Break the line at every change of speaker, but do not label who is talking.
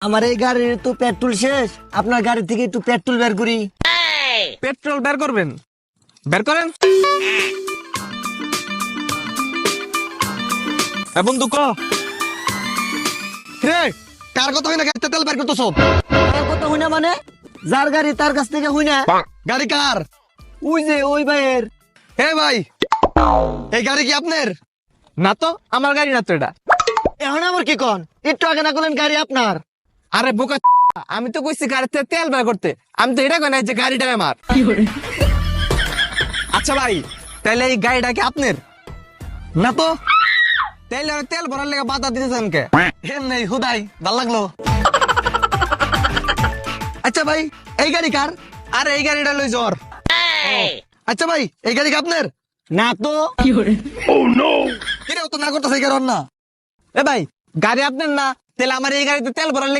আমার এই গাড়ির তো পেট্রোল শেষ, আপনার গাড়ি থেকে একটু পেট্রোল বের করি।
পেট্রোল বের করবেন? বের করেন। বন্ধু ক
রে কার কথা হই না গাড়িতে তেল বের করতেছ?
আর কথা হই না মানে? যার গাড়ি তার কাছ থেকে হই না।
গাড়ি কার?
ওই যে ওই ভাইয়ের।
হে ভাই, এই গাড়ি কি আপনার?
না তো, আমার গাড়ি না তো এটা।
এখন আমার কি কন? একটু আগে না করলেন গাড়ি আপনার।
আরে বোকা, আমি তো কইছি গাড়িতে তেল বের করতে, আমি তো এটা কই না যে গাড়িটা আমার। আচ্ছা ভাই, তাহলে এই গাড়িটা কি আপনার?
না তো,
তাইলে আর তেল ভরার লেগে বাধা দিতেছেন কে?
হেন নেই হুদাই ভাল লাগলো। আচ্ছা ভাই, এই গাড়ি কার?
আরে এই গাড়িটা লই জ্বর।
আচ্ছা ভাই, এই গাড়ি কি আপনার?
না তো।
কিরে তো না করতেছে এই কারণ না।
এ ভাই, গাড়ি আপনার না, তাহলে আমার এই গাড়িতে তেল ভরার লেগে